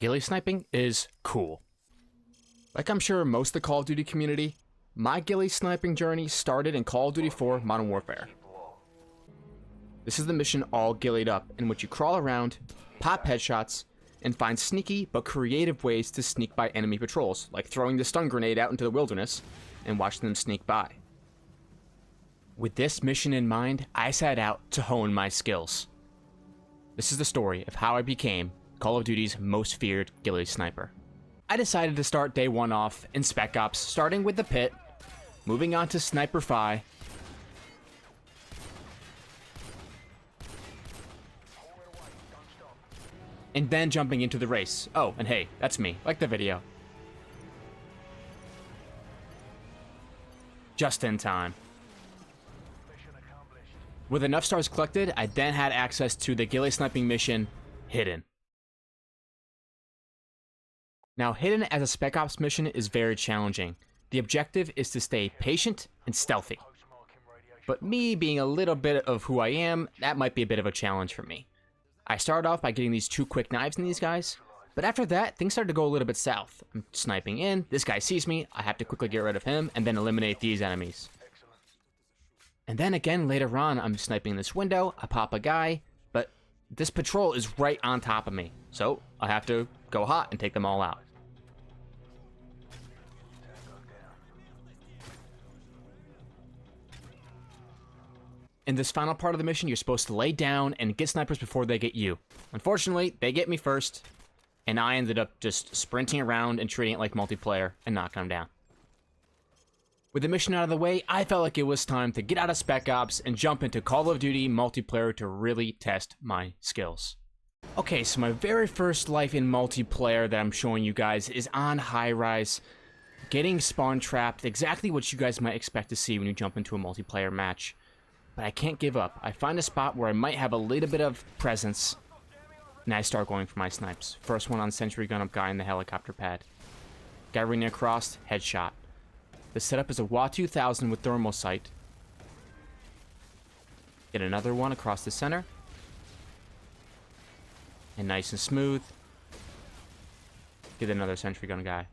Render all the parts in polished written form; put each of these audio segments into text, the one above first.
Ghillie sniping is cool. Like I'm sure most of the Call of Duty community, my ghillie sniping journey started in Call of Duty 4 Modern Warfare. This is the mission all ghillied up, in which you crawl around, pop headshots, and find sneaky but creative ways to sneak by enemy patrols, like throwing the stun grenade out into the wilderness and watching them sneak by. With this mission in mind, I set out to hone my skills. This is the story of how I became Call of Duty's most feared ghillie sniper. I decided to start day one off in Spec Ops, starting with the pit, moving on to Sniper Fi, and then jumping into the race. Oh, and hey, that's me. Like the video. Just in time. With enough stars collected, I then had access to the ghillie sniping mission, Hidden. Now, Hidden as a Spec Ops mission is very challenging. The objective is to stay patient and stealthy. But me being a little bit of who I am, that might be a bit of a challenge for me. I started off by getting these 2 quick knives in these guys, but after that, things started to go a little bit south. I'm sniping in, this guy sees me, I have to quickly get rid of him, and then eliminate these enemies. And then again, later on, I'm sniping in this window, I pop a guy, but this patrol is right on top of me, so I have to go hot and take them all out. In this final part of the mission, you're supposed to lay down and get snipers before they get you. Unfortunately, they get me first, and I ended up just sprinting around and treating it like multiplayer and knocking them down. With the mission out of the way, I felt like it was time to get out of Spec Ops and jump into Call of Duty multiplayer to really test my skills. Okay, so my very first life in multiplayer that I'm showing you guys is on High Rise, getting spawn trapped, exactly what you guys might expect to see when you jump into a multiplayer match. But I can't give up. I find a spot where I might have a little bit of presence, and I start going for my snipes. First one on sentry gun up guy in the helicopter pad. Guy running across, headshot. The setup is a WA 2000 with thermal sight. Get another one across the center. And nice and smooth. Get another sentry gun guy.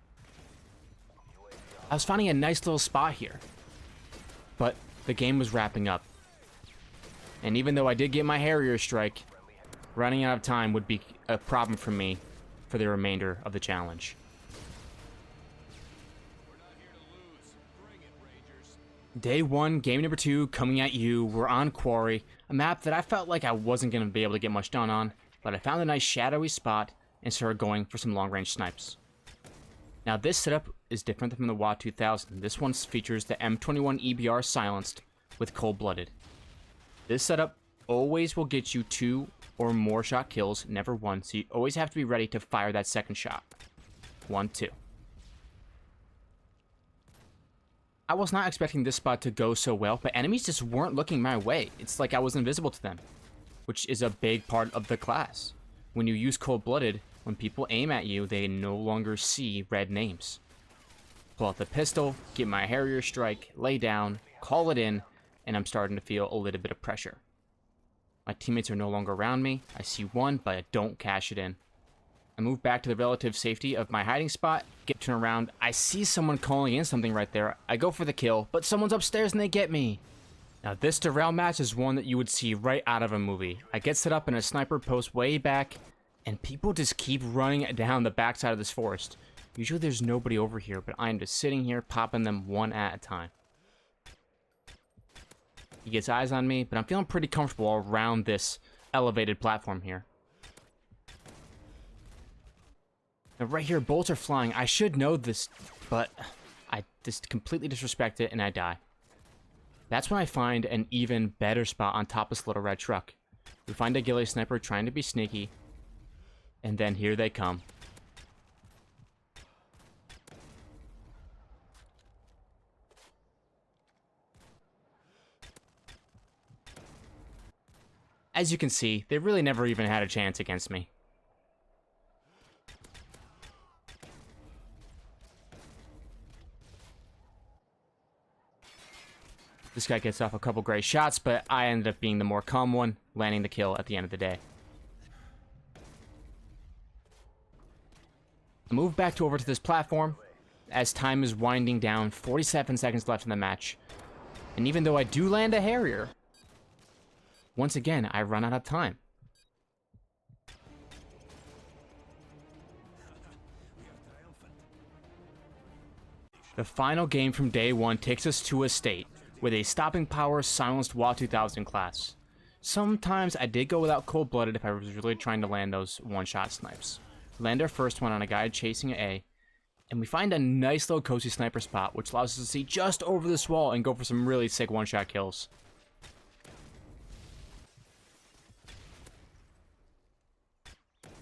I was finding a nice little spot here, but the game was wrapping up. And even though I did get my Harrier strike, running out of time would be a problem for me for the remainder of the challenge. Day 1, game number 2, coming at you. We're on Quarry, a map that I felt like I wasn't going to be able to get much done on, but I found a nice shadowy spot and started going for some long-range snipes. Now this setup is different from the WA 2000. This one features the M21 EBR silenced with cold-blooded. This setup always will get you 2 or more shot kills, never 1, so you always have to be ready to fire that second shot. 1, 2. I was not expecting this spot to go so well, but enemies just weren't looking my way. It's like I was invisible to them, which is a big part of the class. When you use cold-blooded, when people aim at you, they no longer see red names. Pull out the pistol, get my Harrier strike, lay down, call it in, and I'm starting to feel a little bit of pressure. My teammates are no longer around me. I see one, but I don't cash it in. I move back to the relative safety of my hiding spot, turn around. I see someone calling in something right there. I go for the kill, but someone's upstairs and they get me. Now this derail match is one that you would see right out of a movie. I get set up in a sniper post way back, and people just keep running down the backside of this forest. Usually there's nobody over here, but I'm just sitting here popping them one at a time. He gets eyes on me, but I'm feeling pretty comfortable around this elevated platform here. Now right here, bolts are flying. I should know this, but I just completely disrespect it and I die. That's when I find an even better spot on top of this little red truck. We find a ghillie sniper trying to be sneaky, and then here they come. As you can see, they really never even had a chance against me. This guy gets off a couple great shots, but I ended up being the more calm one, landing the kill at the end of the day. I move back over to this platform as time is winding down, 47 seconds left in the match. And even though I do land a Harrier, once again, I run out of time. The final game from day one takes us to a state with a stopping power silenced WA 2000 class. Sometimes I did go without cold-blooded if I was really trying to land those one-shot snipes. Land our first one on a guy chasing an A, and we find a nice little cozy sniper spot which allows us to see just over this wall and go for some really sick one-shot kills.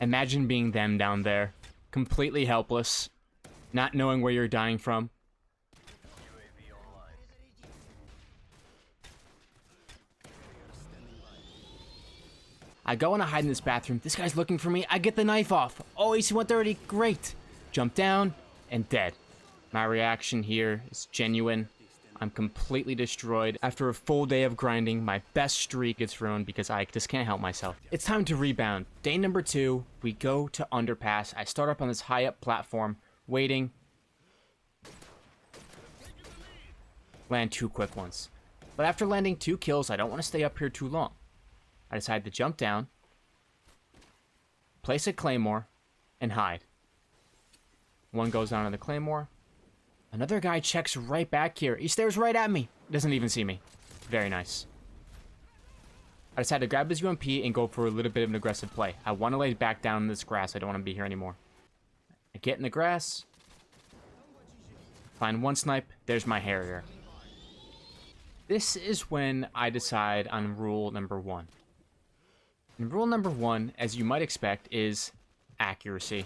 Imagine being them down there, completely helpless, not knowing where you're dying from. I go and I hide in this bathroom. This guy's looking for me. I get the knife off. Oh, AC-130, great. Jump down and dead. My reaction here is genuine. I'm completely destroyed. After a full day of grinding, my best streak gets ruined because I just can't help myself. It's time to rebound. Day number 2, we go to Underpass. I start up on this high up platform, waiting. Land 2 quick ones. But after landing 2 kills, I don't want to stay up here too long. I decide to jump down, place a claymore, and hide. One goes down on the claymore. Another guy checks right back here. He stares right at me. Doesn't even see me. Very nice. I decide to grab his UMP and go for a little bit of an aggressive play. I want to lay back down in this grass. I don't want to be here anymore. I get in the grass. Find one snipe. There's my Harrier. This is when I decide on rule number 1. And rule number 1, as you might expect, is accuracy.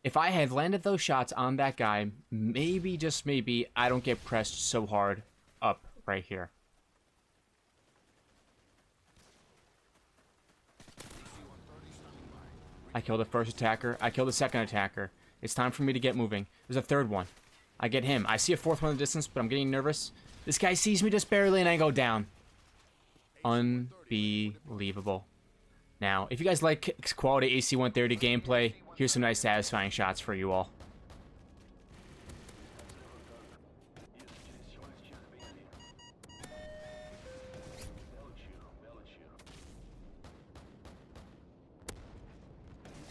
If I had landed those shots on that guy, maybe, just maybe, I don't get pressed so hard up right here. I kill the first attacker. I kill the second attacker. It's time for me to get moving. There's a third one. I get him. I see a fourth one in the distance, but I'm getting nervous. This guy sees me just barely, and I go down. Unbelievable. Now, if you guys like quality AC-130 gameplay, here's some nice satisfying shots for you all.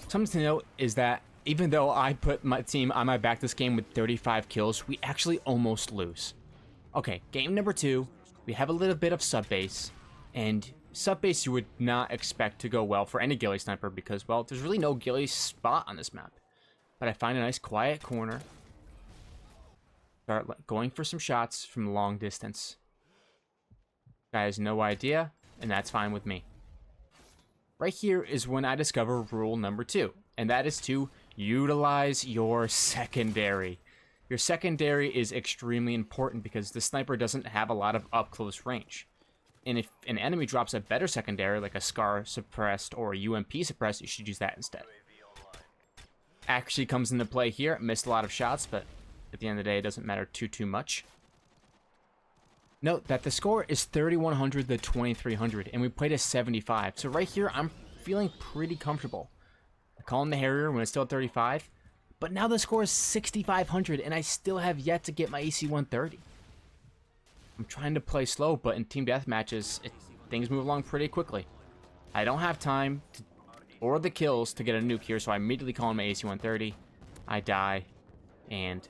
Something to note is that even though I put my team on my back this game with 35 kills, we actually almost lose. Okay, game number 2, we have a little bit of sub-base, and sub-base you would not expect to go well for any Ghillie sniper because, well, there's really no Ghillie spot on this map. But I find a nice quiet corner, start going for some shots from long distance. Guy has no idea, and that's fine with me. Right here is when I discover rule number 2, and that is to utilize your secondary. Your secondary is extremely important because the sniper doesn't have a lot of up-close range. And if an enemy drops a better secondary, like a Scar suppressed or a UMP suppressed, you should use that instead. Actually comes into play here. Missed a lot of shots, but at the end of the day, it doesn't matter too much. Note that the score is 3,100 to 2,300, and we played a 75. So right here, I'm feeling pretty comfortable. I call in the Harrier when it's still at 35, but now the score is 6,500, and I still have yet to get my AC-130. I'm trying to play slow, but in team deathmatches, things move along pretty quickly. I don't have time or the kills to get a nuke here, so I immediately call in my AC-130. I die, and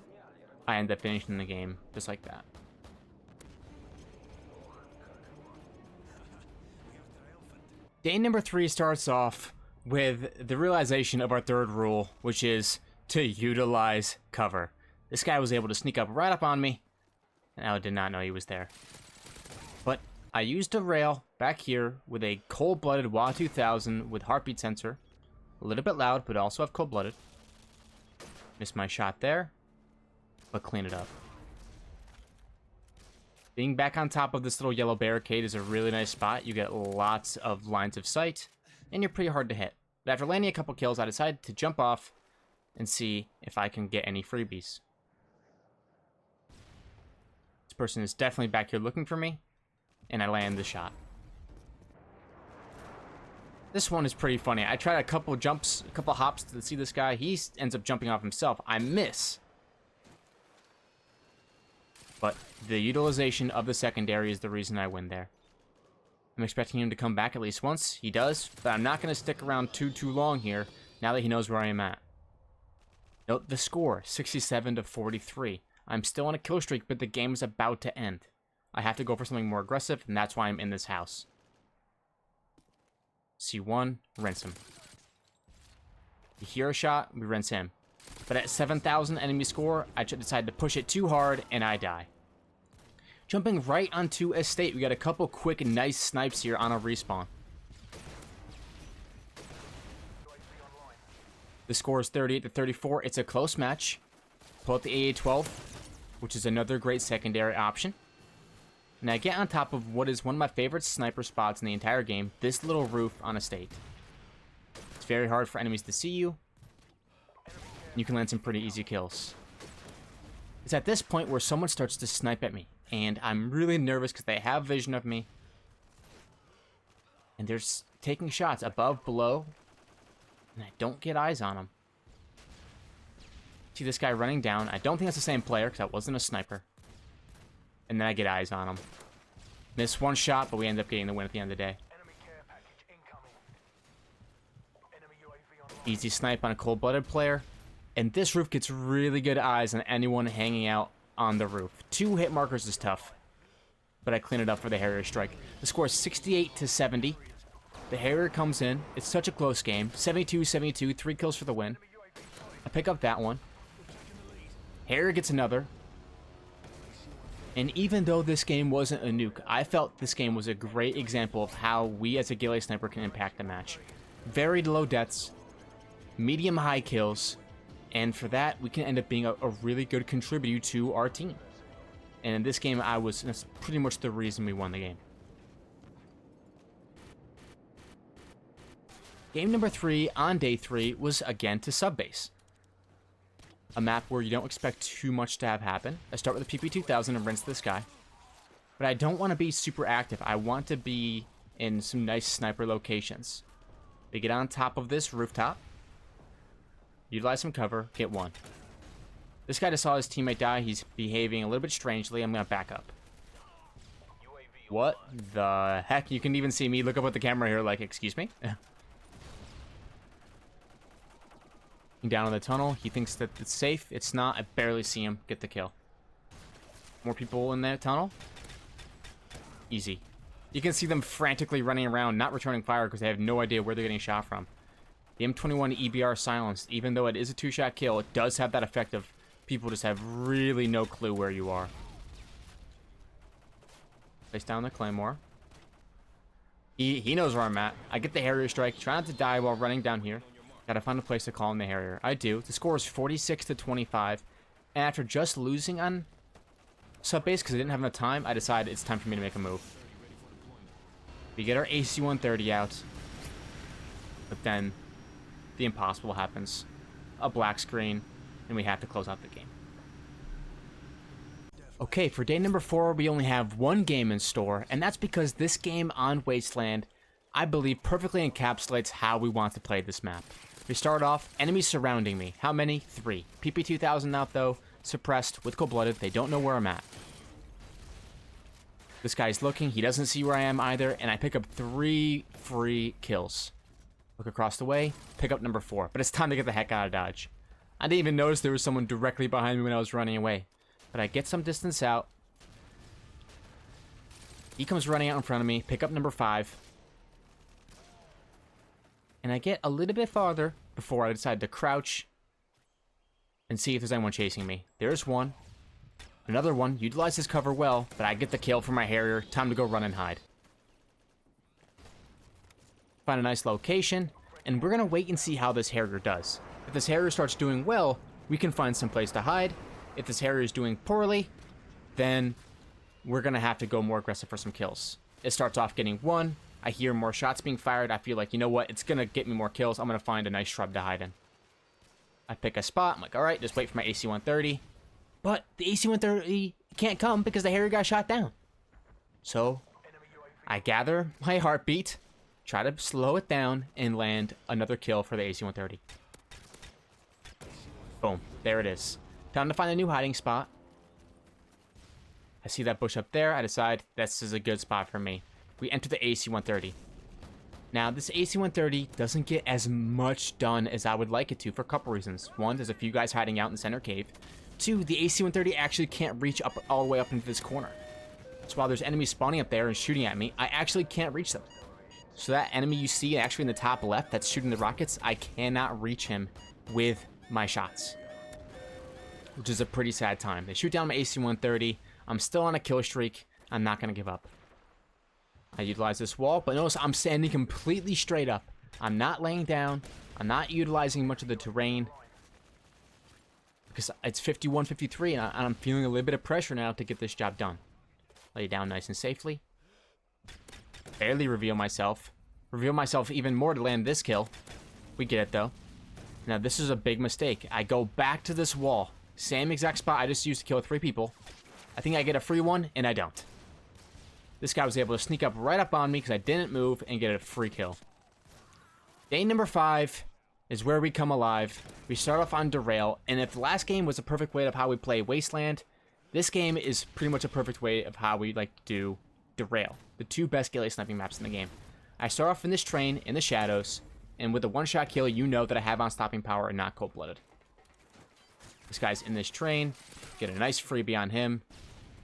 I end up finishing the game just like that. Day number 3 starts off with the realization of our third rule, which is to utilize cover. This guy was able to sneak up right up on me, and I did not know he was there. But I used a rail back here with a cold-blooded WA 2000 with heartbeat sensor. A little bit loud, but also have cold-blooded. Missed my shot there, but clean it up. Being back on top of this little yellow barricade is a really nice spot. You get lots of lines of sight, and you're pretty hard to hit. But after landing a couple kills, I decided to jump off and see if I can get any freebies. person is definitely back here looking for me. And I land the shot. This one is pretty funny. I tried a couple jumps, a couple hops to see this guy. He ends up jumping off himself. I miss. But the utilization of the secondary is the reason I win there. I'm expecting him to come back at least once. He does, but I'm not going to stick around too long here now that he knows where I am at. Note the score, 67-43. I'm still on a kill streak, but the game is about to end. I have to go for something more aggressive, and that's why I'm in this house. C1, rinse him. You hear a shot, we rinse him. But at 7,000 enemy score, I decide to push it too hard, and I die. Jumping right onto estate, we got a couple quick, nice snipes here on a respawn. The score is 38-34. It's a close match. Pull out the AA-12, which is another great secondary option. And I get on top of what is one of my favorite sniper spots in the entire game, this little roof on estate. It's very hard for enemies to see you. You can land some pretty easy kills. It's at this point where someone starts to snipe at me, and I'm really nervous because they have vision of me. And they're taking shots above, below, and I don't get eyes on them. See this guy running down. I don't think that's the same player because that wasn't a sniper. And then I get eyes on him. Miss one shot, but we end up getting the win at the end of the day. Easy snipe on a cold-blooded player. And this roof gets really good eyes on anyone hanging out on the roof. 2 hit markers is tough, but I clean it up for the Harrier strike. The score is 68-70. The Harrier comes in. It's such a close game. 72-72, 3 kills for the win. I pick up that one. Harrier gets another. And even though this game wasn't a nuke, I felt this game was a great example of how we as a Ghillie sniper can impact the match. Very low deaths, medium high kills, and for that, we can end up being a really good contributor to our team. And in this game, that's pretty much the reason we won the game. Game number 3 on day 3 was again to subbase. A map where you don't expect too much to have happen. I start with a PP2000 and rinse this guy. But I don't want to be super active. I want to be in some nice sniper locations. We get on top of this rooftop. Utilize some cover. Get one. This guy just saw his teammate die. He's behaving a little bit strangely. I'm going to back up. What the heck? You can even see me look up at the camera here like, excuse me? Down in the tunnel. He thinks that it's safe. It's not. I barely see him get the kill. More people in that tunnel. Easy. You can see them frantically running around, not returning fire because they have no idea where they're getting shot from. The M21 EBR silenced. Even though it is a 2-shot kill, it does have that effect of people just have really no clue where you are. Place down the Claymore. He knows where I'm at. I get the Harrier strike. Try not to die while running down here. Gotta find a place to call in the Harrier. I do. The score is 46-25. And after just losing on subbase because I didn't have enough time, I decided it's time for me to make a move. We get our AC-130 out. But then the impossible happens. A black screen. And we have to close out the game. Okay, for day number 4, we only have one game in store. And that's because this game on Wasteland, I believe, perfectly encapsulates how we want to play this map. We start off, enemies surrounding me. How many? 3. PP2000 out though, suppressed, with cold-blooded. They don't know where I'm at. This guy's looking, he doesn't see where I am either, and I pick up 3 free kills. Look across the way, pick up number 4. But it's time to get the heck out of Dodge. I didn't even notice there was someone directly behind me when I was running away. But I get some distance out. He comes running out in front of me, pick up number 5. And I get a little bit farther before I decide to crouch and see if there's anyone chasing me. There's one. Another one. Utilize his cover well, but I get the kill for my Harrier. Time to go run and hide. Find a nice location, and we're going to wait and see how this Harrier does. If this Harrier starts doing well, we can find some place to hide. If this Harrier is doing poorly, then we're going to have to go more aggressive for some kills. It starts off getting 1. I hear more shots being fired. I feel like, you know what? It's going to get me more kills. I'm going to find a nice shrub to hide in. I pick a spot. I'm like, all right, just wait for my AC-130. But the AC-130 can't come because the Harrier got shot down. So I gather my heartbeat, try to slow it down, and land another kill for the AC-130. Boom. There it is. Time to find a new hiding spot. I see that bush up there. I decide this is a good spot for me. We enter the AC-130. Now, this AC-130 doesn't get as much done as I would like it to for a couple reasons. One, there's a few guys hiding out in the center cave. Two, the AC-130 actually can't reach up all the way up into this corner. So while there's enemies spawning up there and shooting at me, I actually can't reach them. So that enemy you see actually in the top left that's shooting the rockets, I cannot reach him with my shots. Which is a pretty sad time. They shoot down my AC-130. I'm still on a kill streak. I'm not going to give up. I utilize this wall, but notice I'm standing completely straight up. I'm not laying down. I'm not utilizing much of the terrain. Because it's 51-53, and I'm feeling a little bit of pressure now to get this job done. Lay down nice and safely. Barely reveal myself. Reveal myself even more to land this kill. We get it, though. Now, this is a big mistake. I go back to this wall. Same exact spot I just used to kill 3 people. I think I get a free one, and I don't. This guy was able to sneak up right up on me because I didn't move and get a free kill. Day number 5 is where we come alive. We start off on Derail, and if the last game was a perfect way of how we play Wasteland, this game is pretty much a perfect way of how we like to do Derail. The 2 best ghillie sniping maps in the game. I start off in this train in the shadows, and with a one-shot kill, you know that I have on stopping power and not cold-blooded. This guy's in this train. Get a nice freebie on him.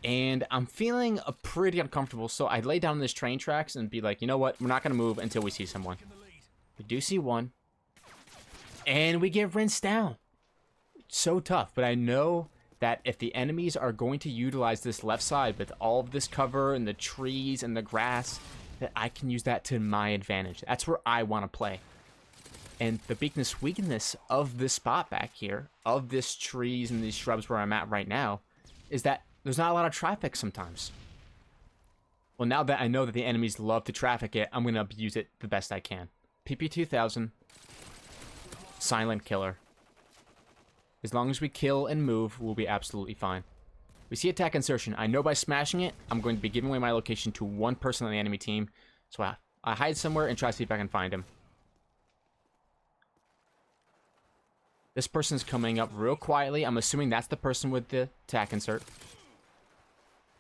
And I'm feeling pretty uncomfortable, so I lay down on this train tracks and be like, you know what? We're not going to move until we see someone. We do see one. And we get rinsed down. It's so tough, but I know that if the enemies are going to utilize this left side with all of this cover and the trees and the grass, that I can use that to my advantage. That's where I want to play. And the weakness of this spot back here, of this trees and these shrubs where I'm at right now, is that there's not a lot of traffic sometimes. Well, now that I know that the enemies love to traffic it, I'm going to abuse it the best I can. PP2000. Silent killer. As long as we kill and move, we'll be absolutely fine. We see attack insertion. I know by smashing it, I'm going to be giving away my location to one person on the enemy team. So I hide somewhere and try to see if I can find him. This person's coming up real quietly. I'm assuming that's the person with the attack insert.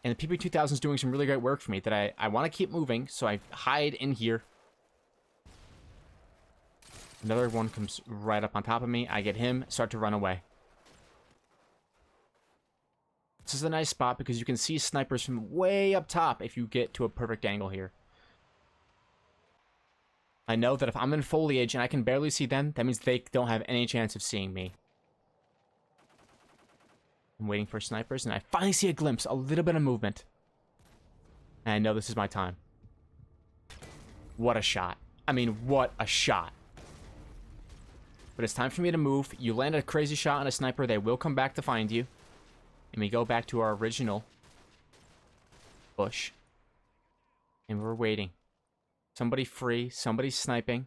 And the PP2000 is doing some really great work for me that I want to keep moving, so I hide in here. Another one comes right up on top of me. I get him, start to run away. This is a nice spot because you can see snipers from way up top if you get to a perfect angle here. I know that if I'm in foliage and I can barely see them, that means they don't have any chance of seeing me. I'm waiting for snipers, and I finally see a glimpse, a little bit of movement. And I know this is my time. What a shot. I mean, what a shot. But it's time for me to move. You land a crazy shot on a sniper, they will come back to find you. And we go back to our original bush. And we're waiting. Somebody free, somebody's sniping.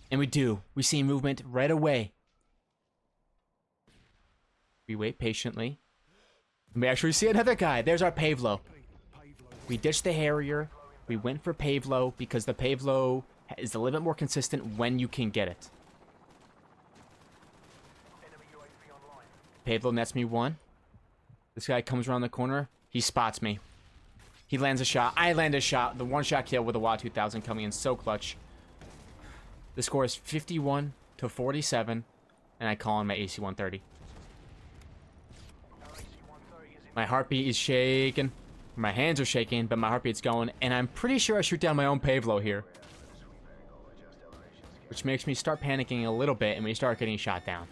And we do. We see movement right away. We wait patiently. We actually see another guy. There's our Pavlo. We ditched the Harrier. We went for Pavlo because the Pavlo is a little bit more consistent when you can get it. Pavlo nets me one. This guy comes around the corner. He spots me. He lands a shot. I land a shot. The one-shot kill with a WA 2000 coming in so clutch. The score is 51-47, and I call on my AC-130. My heartbeat is shaking. My hands are shaking, but my heartbeat's going, and I'm pretty sure I shoot down my own Pavlo here. Which makes me start panicking a little bit, and we start getting shot down.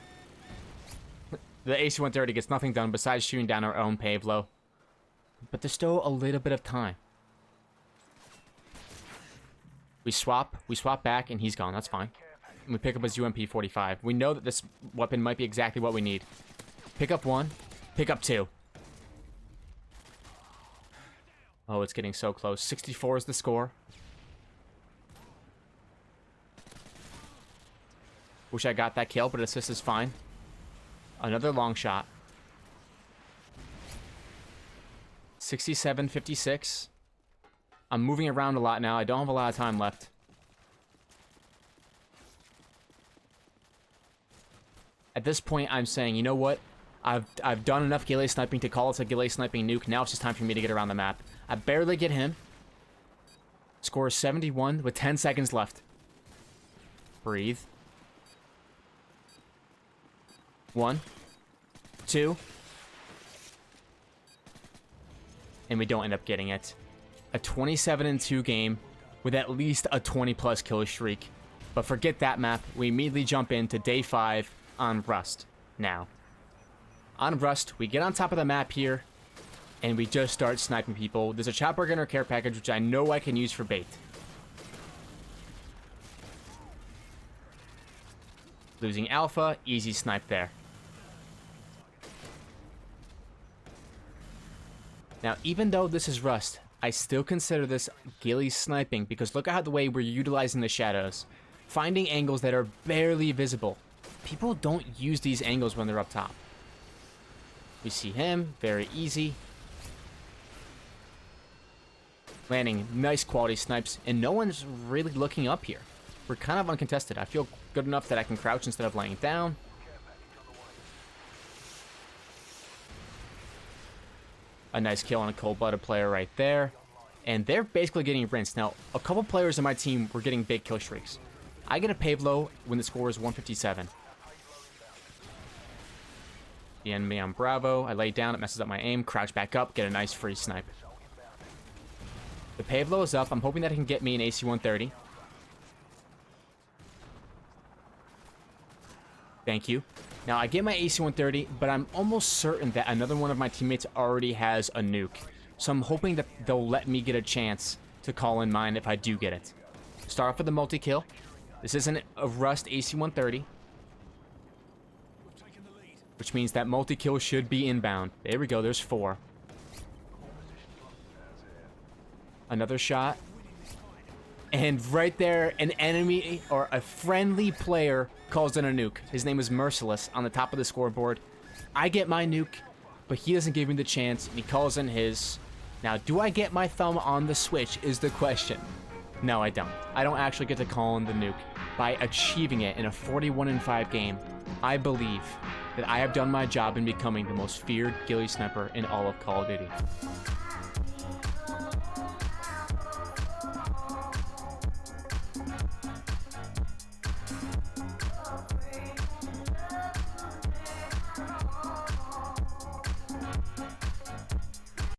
The AC-130 gets nothing done besides shooting down our own Pavlo. But there's still a little bit of time. We swap back, and he's gone. That's fine. And we pick up his UMP-45. We know that this weapon might be exactly what we need. Pick up one. Pick up two. Oh, it's getting so close. 64 is the score. Wish I got that kill, but assist is fine. Another long shot. 67, 56. I'm moving around a lot now. I don't have a lot of time left. At this point, I'm saying, you know what? I've done enough Ghillie sniping to call it a Ghillie sniping nuke. Now it's just time for me to get around the map. I barely get him. Score is 71 with 10 seconds left. Breathe. 1, 2. And we don't end up getting it. A 27-2 game with at least a 20+ kill streak. But forget that map. We immediately jump into day 5 on Rust. Now, on Rust, we get on top of the map here, and we just start sniping people. There's a chopper gunner care package, which I know I can use for bait. Losing Alpha, easy snipe there. Now, even though this is Rust, I still consider this Ghillie sniping because look at how the way we're utilizing the shadows. Finding angles that are barely visible. People don't use these angles when they're up top. We see him, very easy. Landing nice quality snipes, and no one's really looking up here. We're kind of uncontested. I feel good enough that I can crouch instead of laying down. A nice kill on a cold-blooded player right there. And they're basically getting rinsed. Now, a couple players on my team were getting big kill streaks. I get a Pavlo when the score is 157. The enemy on Bravo. I lay down, it messes up my aim. Crouch back up, get a nice free snipe. The Pavlo is up. I'm hoping that it can get me an AC-130. Thank you. Now, I get my AC-130, but I'm almost certain that another one of my teammates already has a nuke. So I'm hoping that they'll let me get a chance to call in mine if I do get it. Start off with a multi-kill. This isn't a Rust AC-130. Which means that multi-kill should be inbound. There we go, there's 4. Another shot. And right there, an enemy or a friendly player calls in a nuke. His name is Merciless on the top of the scoreboard. I get my nuke, but he doesn't give me the chance, and he calls in his. Now, do I get my thumb on the switch is the question. No, I don't. I don't actually get to call in the nuke. By achieving it in a 41-5 game, I believe that I have done my job in becoming the most feared Ghillie sniper in all of Call of Duty.